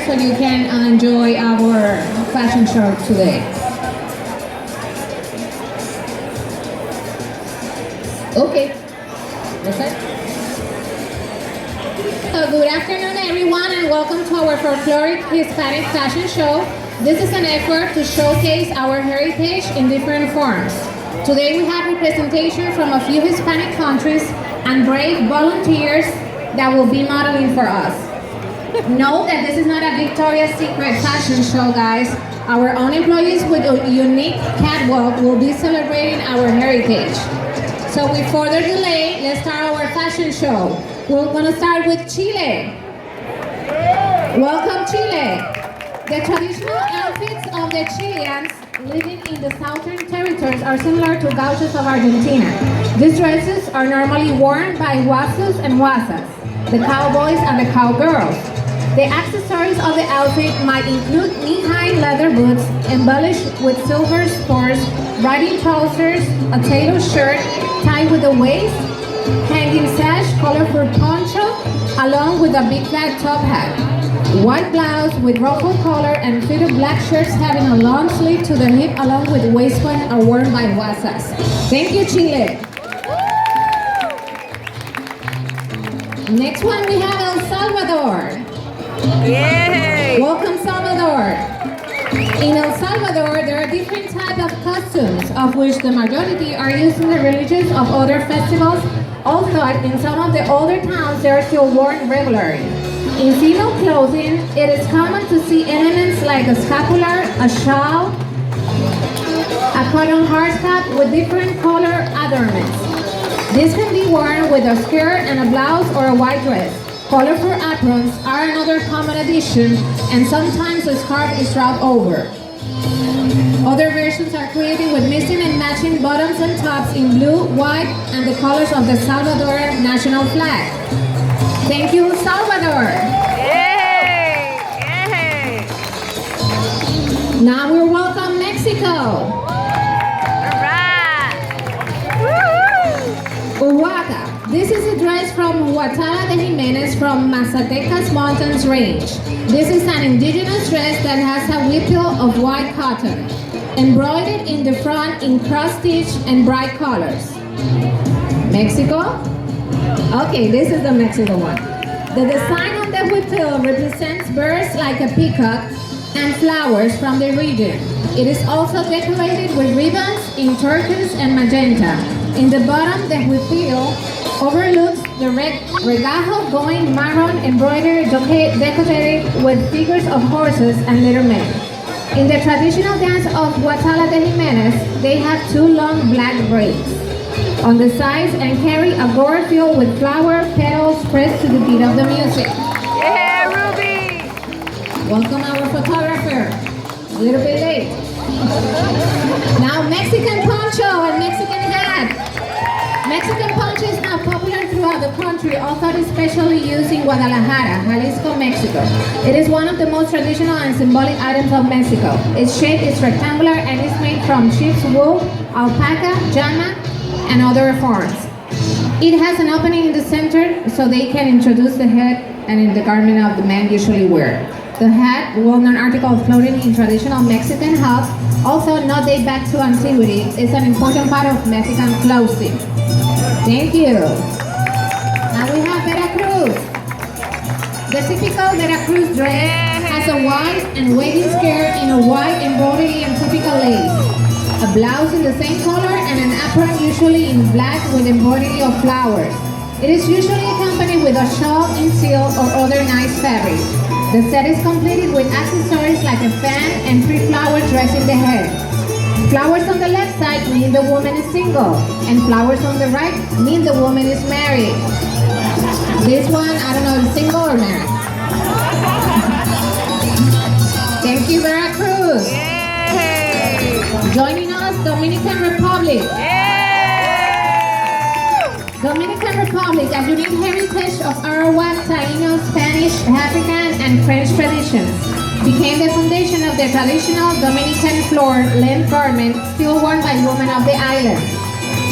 so you can enjoy our fashion show today. Okay. That's it. So good afternoon, everyone, and welcome to our folkloric Hispanic fashion show. This is an effort to showcase our heritage in different forms. Today we have representation from a few Hispanic countries and brave volunteers that will be modeling for us. Note that this is not a Victoria's Secret fashion show, guys. Our own employees with a unique catwalk will be celebrating our heritage. So with further delay, let's start our fashion show. We're going to start with Chile. Welcome, Chile. The traditional outfits of the Chileans living in the southern territories are similar to gauchos of Argentina. These dresses are normally worn by huasos and huasas, the cowboys and the cowgirls. The accessories of the outfit might include knee-high leather boots embellished with silver spurs, riding trousers, a tailored shirt tied with a waist, hanging sash, colorful poncho, along with a big flat top hat. White blouse with ruffled collar and fitted black shirts having a long sleeve to the hip along with waistband are worn by huasas. Thank you, Chile. Next one we have El Salvador. Yay! Welcome, Salvador. In El Salvador, there are different types of costumes, of which the majority are used in the religions of other festivals, although in some of the older towns they are still worn regularly. In female clothing, it is common to see elements like a scapular, a shawl, a cotton headscarf with different color adornments. This can be worn with a skirt and a blouse or a white dress. Colorful aprons are another common addition, and sometimes a scarf is wrapped over. Other versions are created with mixing and matching bottoms and tops in blue, white, and the colors of the Salvadoran national flag. Thank you, Salvador! Yay! Yay! Now we welcome Mexico! Uhuaca. This is a dress from Huatala de Jimenez from Mazatecas Mountains Range. This is an indigenous dress that has a whipple of white cotton, embroidered in the front in cross-stitch and bright colors. Mexico? Okay, this is the Mexico one. The design on the whipple represents birds like a peacock and flowers from the region. It is also decorated with ribbons in turquoise and magenta. In the bottom, the whipple overlooks the regajo going maroon embroidered decorated with figures of horses and little men. In the traditional dance of Huatala de Jimenez, they have two long black braids on the sides and carry a gourd filled with flower petals pressed to the beat of the music. Yeah, Ruby! Welcome our photographer. A little bit late. Now Mexican poncho and Mexican hat. Mexican poncho is now popular throughout the country, although especially used in Guadalajara, Jalisco, Mexico. It is one of the most traditional and symbolic items of Mexico. Its shape is rectangular and is made from sheep's wool, alpaca, llama, and other forms. It has an opening in the center so they can introduce the head and in the garment of the men usually wear. The hat, well-known article of clothing in traditional Mexican house, also not date back to antiquity, is an important part of Mexican clothing. Thank you. Now we have Veracruz. The typical Veracruz dress has a white and waving skirt in a white embroidery and typical lace, a blouse in the same color, and an apron usually in black with embroidery of flowers. It is usually accompanied with a shawl in silk or other nice fabric. The set is completed with accessories like a fan and 3 flowers dressing the head. Flowers on the left side mean the woman is single, and flowers on the right mean the woman is married. This one, I don't know if single or married. Thank you, Veracruz. Yay! Joining us, Dominican Republic. Yay! Dominican Republic, a unique heritage of Arawak, Taino, Spanish, African, and French traditions, became the foundation of the traditional Dominican floor-length garment still worn by women of the island.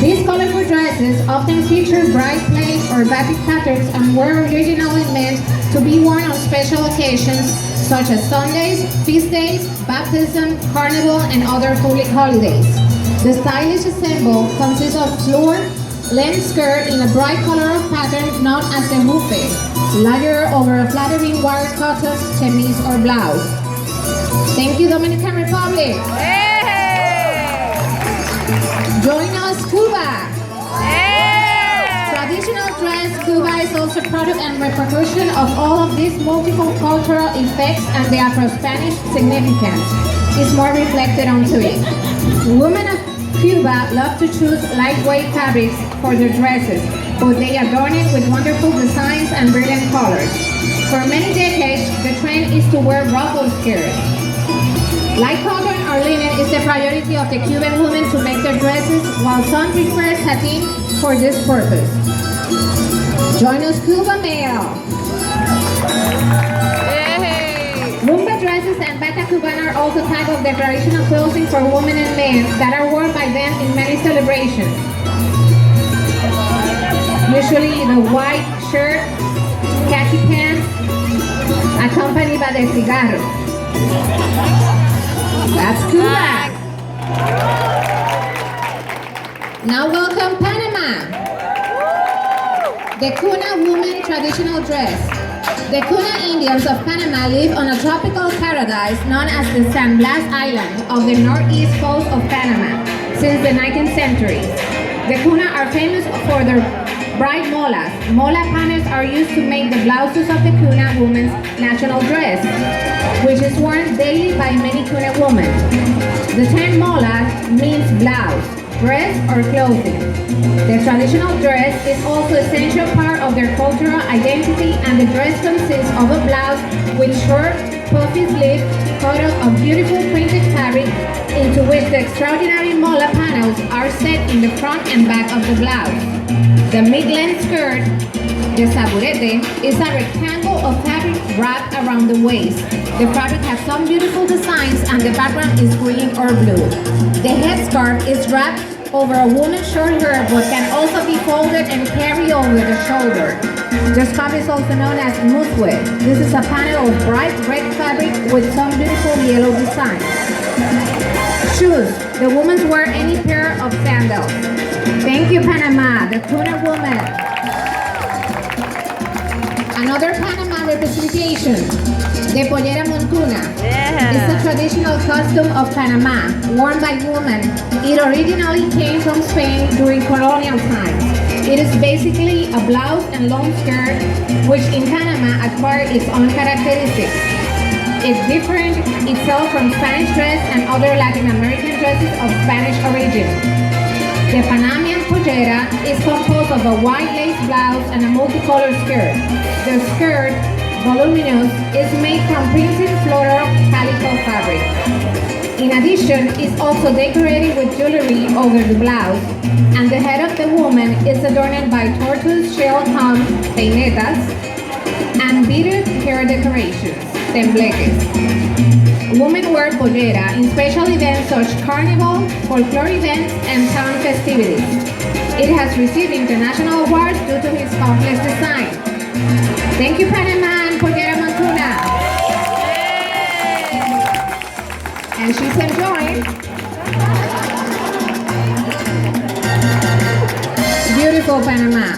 These colorful dresses often feature bright plain or batik patterns and were originally meant to be worn on special occasions such as Sundays, feast days, baptism, carnival, and other public holidays. The stylish ensemble consists of floor length skirt in a bright color of pattern known as the hupe, layered over a flattering wire cotton chemise or blouse. Thank you, Dominican Republic. Hey! Join us, Cuba. Hey! Traditional dress, Cuba is also product and repercussion of all of these multiple cultural effects, and the Afro-Spanish significance is more reflected onto it. Women of Cuba love to choose lightweight fabrics for their dresses, but they adorn it with wonderful designs and brilliant colors. For many decades, the trend is to wear ruffled skirts. Light cotton or linen is the priority of the Cuban women to make their dresses, while some prefer satin for this purpose. Join us, Cuba Mail. Rumba dresses and bata cubana are also type of decorational clothing for women and men that are worn by them in many celebrations. Usually in a white shirt, khaki pants, accompanied by the cigarro. That's Cuba. Now welcome Panama. The Cuna woman traditional dress. The Cuna Indians of Panama live on a tropical paradise known as the San Blas Island of the northeast coast of Panama since the 19th century. The Cuna are famous for their bright molas. Mola patterns are used to make the blouses of the Cuna woman's national dress, which is worn daily by many Cuna women. The term mola means blouse, dress, or clothing. The traditional dress is also an essential part of their cultural identity, and the dress consists of a blouse with short, puffy sleeves cut out of beautiful printed fabric into which the extraordinary mola panels are set in the front and back of the blouse. The mid-length skirt, the saburete, is a rectangle of fabric wrapped around the waist. The fabric has some beautiful designs and the background is green or blue. The headscarf is wrapped over a woman's short hair but can also be folded and carried over the shoulder. The scarf is also known as muswe. This is a panel of bright red fabric with some beautiful yellow designs. Shoes. The women wear any pair of sandals. Thank you, Panama, the Cuna woman. Another Panama representation, the pollera montuna. It's a traditional costume of Panama, worn by women. It originally came from Spain during colonial times. It is basically a blouse and long skirt, which in Panama acquired its own characteristics. It different itself from Spanish dress and other Latin American dresses of Spanish origin. The Panamanian pollera is composed of a white lace blouse and a multicolored skirt. The skirt, voluminous, is made from printed floral calico fabric. In addition, it's also decorated with jewelry over the blouse, and the head of the woman is adorned by tortoise shell hung peinetas and beaded hair decorations, tembleques. Women wear pollera in special events such as carnival, folklore events, and town festivities. It has received international awards due to its complex design. Thank you, Panama and Pollera Montuna. And she's enjoying. Beautiful Panama.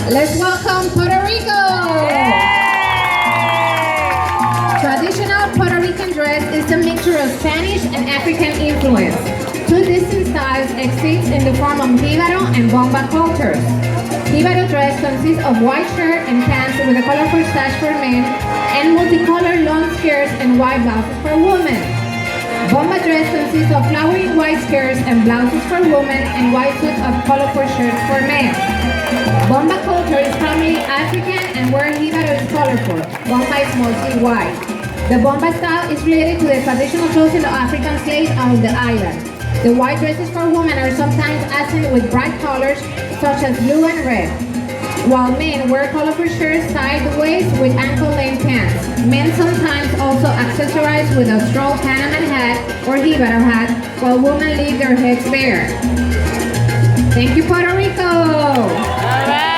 Let's welcome Puerto Rico. Traditional Puerto Rican dress is a mixture of Spanish and African influence. Two distinct styles exist in the form of jíbaro and bomba cultures. Jíbaro dress consists of white shirt and pants with a colorful sash for men and multicolored long skirts and white blouses for women. Bomba dress consists of flowery white skirts and blouses for women and white suits of colorful shirts for men. Bomba culture is primarily African, and where jíbaro is colorful, bomba is mostly white. The bomba style is related to the traditional clothing of African slaves on the island. The white dresses for women are sometimes accent with bright colors such as blue and red, while men wear colorful shirts tied the waist with ankle-length pants. Men sometimes also accessorize with a straw Panamanian hat or jíbaro hat, while women leave their heads bare. Thank you, Puerto Rico! All right.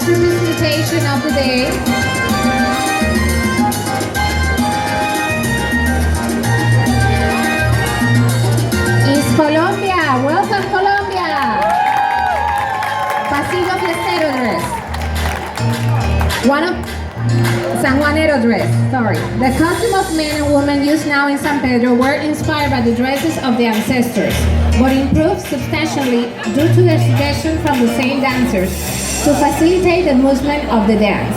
last representation of the day is Colombia. Welcome, Colombia. Pasillo Fiestero dress. One of San Juanero dress, sorry. The costume of men and women used now in San Pedro were inspired by the dresses of the ancestors, but improved substantially due to the suggestion from the same dancers to facilitate the movement of the dance.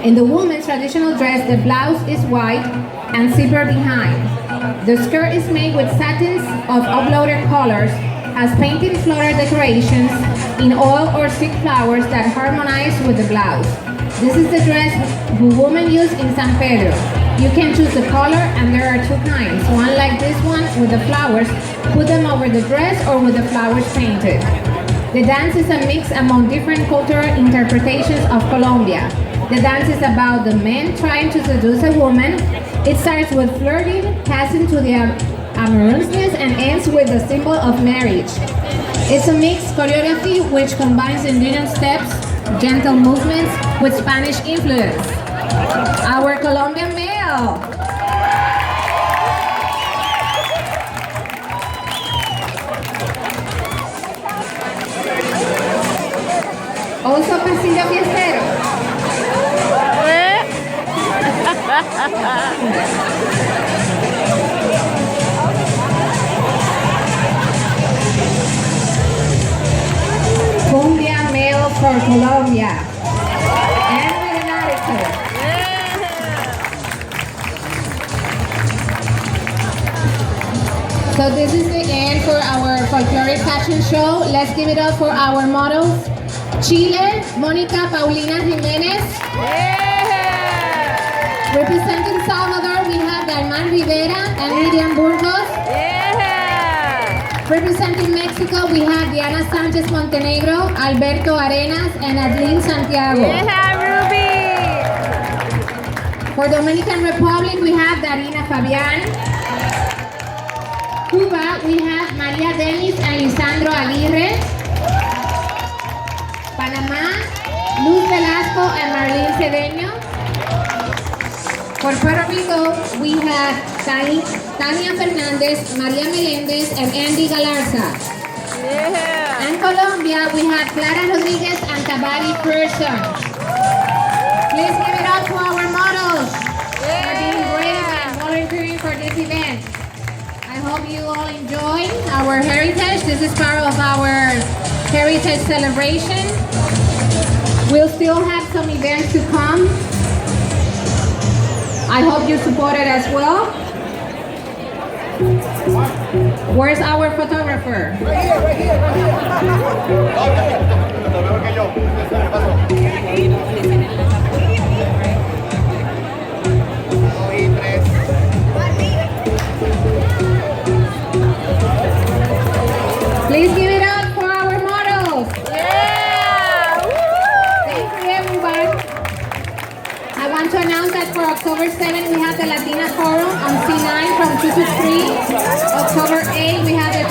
In the woman's traditional dress, the blouse is white and zipper behind. The skirt is made with satins of uploaded colors, has painted floral decorations in oil or silk flowers that harmonize with the blouse. This is the dress women use in San Pedro. You can choose the color, and there are two kinds. One like this one with the flowers, put them over the dress, or with the flowers painted. The dance is a mix among different cultural interpretations of Colombia. The dance is about the man trying to seduce a woman. It starts with flirting, passing to the amorousness, and ends with the symbol of marriage. It's a mixed choreography which combines indigenous steps, gentle movements with Spanish influence. Our Colombian male. Also Pasillo Fiestero. Cumbia male for Colombia. And with an attitude. So this is the end for our folkloric fashion show. Let's give it up for our models. Chile, Mónica Paulina Jiménez. Representing Salvador, we have Dalman Rivera and Miriam Burgos. Representing Mexico, we have Diana Sanchez Montenegro, Alberto Arenas, and Adeline Santiago. Ruby. For Dominican Republic, we have Darina Fabian. Cuba, we have Maria Denis and Lisandro Aguirre. Panamá, Luz Velasco and Marlene Cedeño. For Puerto Rico, we have Tania Fernandez, Maria Melendez, and Andy Galarza. And Colombia, we have Clara Rodriguez and Tabari Person. Please give it up to our models for being brave and volunteering for this event. I hope you all enjoy our heritage. This is part of our heritage celebration. We'll still have some events to come. I hope you support it as well. Where's our photographer? Right Please give it up for our models. Thank you, everyone. I want to announce that for October 7th, we have the Latina Forum on C9 from 2 to 3. October 8th, we have the